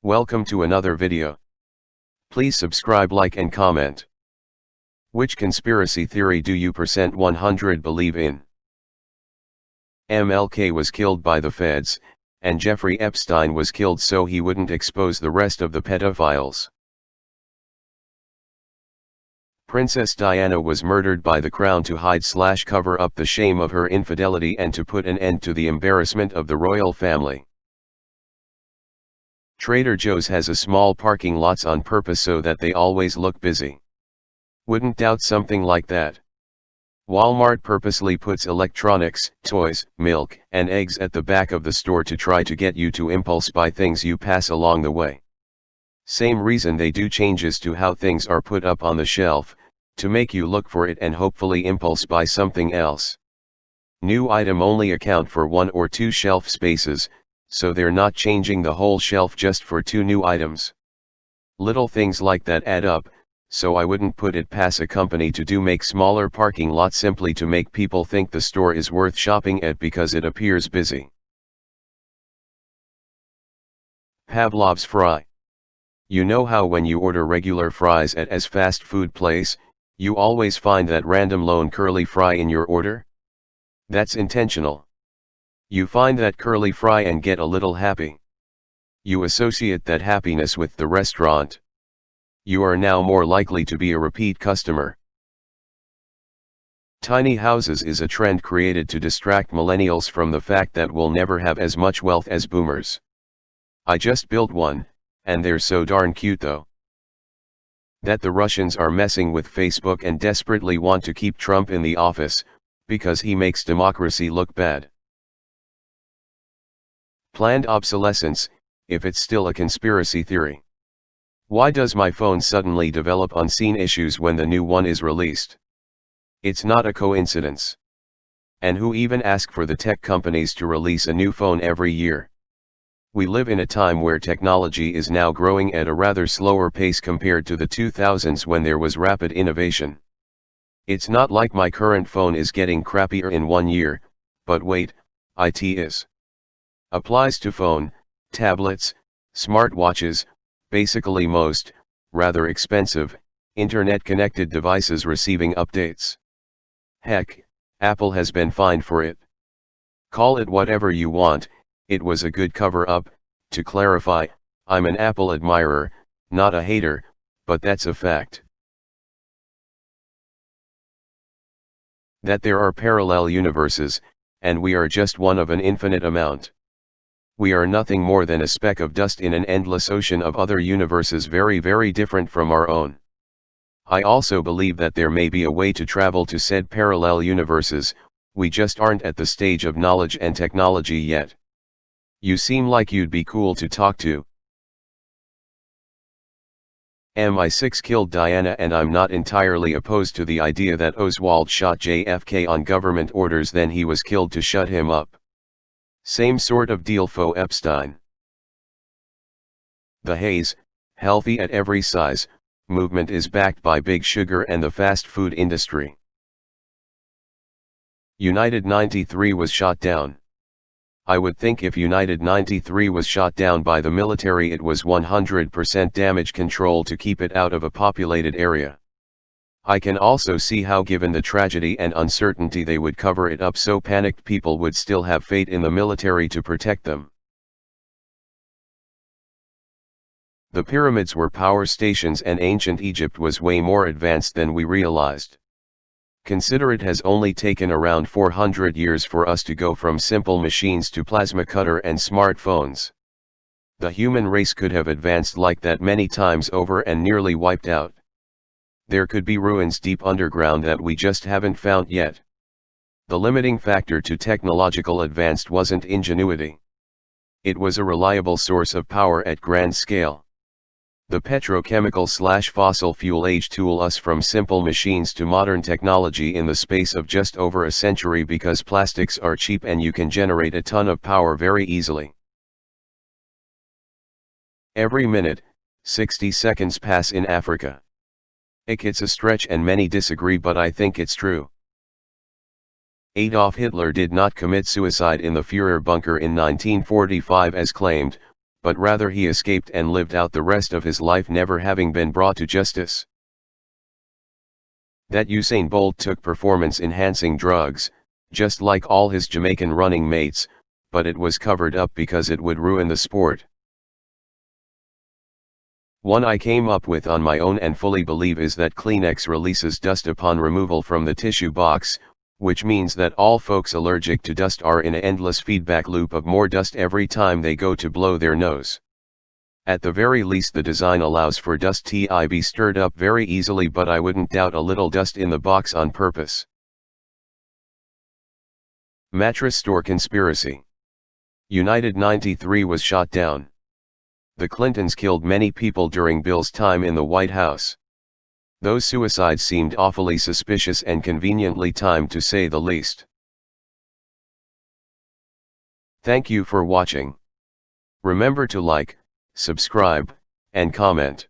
Welcome to another video. Please subscribe, like and comment. Which conspiracy theory do you %100 believe in? MLK was killed by the feds, and Jeffrey Epstein was killed so he wouldn't expose the rest of the pedophiles. Princess Diana was murdered by the crown to hide/cover up the shame of her infidelity and to put an end to the embarrassment of the royal family. Trader Joe's has a small parking lots on purpose so that they always look busy. Wouldn't doubt something like that. Walmart purposely puts electronics, toys, milk, and eggs at the back of the store to try to get you to impulse buy things you pass along the way. Same reason they do changes to how things are put up on the shelf, to make you look for it and hopefully impulse buy something else. New item only account for 1 or 2 shelf spaces, so they're not changing the whole shelf just for 2 new items. Little things like that add up, so I wouldn't put it past a company to make smaller parking lots simply to make people think the store is worth shopping at because it appears busy. Pavlov's fry. You know how when you order regular fries at a fast food place, you always find that random lone curly fry in your order? That's intentional. You find that curly fry and get a little happy. You associate that happiness with the restaurant. You are now more likely to be a repeat customer. Tiny houses is a trend created to distract millennials from the fact that we'll never have as much wealth as boomers. I just built one, and they're so darn cute though. That the Russians are messing with Facebook and desperately want to keep Trump in the office, because he makes democracy look bad. Planned obsolescence, if it's still a conspiracy theory. Why does my phone suddenly develop unseen issues when the new one is released? It's not a coincidence. And who even asked for the tech companies to release a new phone every year? We live in a time where technology is now growing at a rather slower pace compared to the 2000s when there was rapid innovation. It's not like my current phone is getting crappier in 1 year, but wait, it is. Applies to phone, tablets, smartwatches, basically most, rather expensive, internet-connected devices receiving updates. Heck, Apple has been fined for it. Call it whatever you want, it was a good cover-up. To clarify, I'm an Apple admirer, not a hater, but that's a fact. That there are parallel universes, and we are just one of an infinite amount. We are nothing more than a speck of dust in an endless ocean of other universes very, very different from our own. I also believe that there may be a way to travel to said parallel universes, we just aren't at the stage of knowledge and technology yet. You seem like you'd be cool to talk to. MI6 killed Diana, and I'm not entirely opposed to the idea that Oswald shot JFK on government orders, then he was killed to shut him up. Same sort of deal for Epstein. The Haze, healthy at every size, movement is backed by Big Sugar and the fast food industry. United 93 was shot down. I would think if United 93 was shot down by the military, it was 100% damage control to keep it out of a populated area. I can also see how, given the tragedy and uncertainty, they would cover it up so panicked people would still have faith in the military to protect them. The pyramids were power stations, and ancient Egypt was way more advanced than we realized. Consider it has only taken around 400 years for us to go from simple machines to plasma cutter and smartphones. The human race could have advanced like that many times over and nearly wiped out. There could be ruins deep underground that we just haven't found yet. The limiting factor to technological advance wasn't ingenuity. It was a reliable source of power at grand scale. The petrochemical/fossil fuel age tool us from simple machines to modern technology in the space of just over a century, because plastics are cheap and you can generate a ton of power very easily. Every minute, 60 seconds pass in Africa. It's a stretch and many disagree, but I think it's true. Adolf Hitler did not commit suicide in the Führer bunker in 1945 as claimed, but rather he escaped and lived out the rest of his life never having been brought to justice. That Usain Bolt took performance-enhancing drugs, just like all his Jamaican running mates, but it was covered up because it would ruin the sport. One I came up with on my own and fully believe is that Kleenex releases dust upon removal from the tissue box, which means that all folks allergic to dust are in an endless feedback loop of more dust every time they go to blow their nose. At the very least the design allows for dust to be stirred up very easily, but I wouldn't doubt a little dust in the box on purpose. Mattress store conspiracy. United 93 was shot down. The Clintons killed many people during Bill's time in the White House. Those suicides seemed awfully suspicious and conveniently timed, to say the least. Thank you for watching. Remember to like, subscribe, and comment.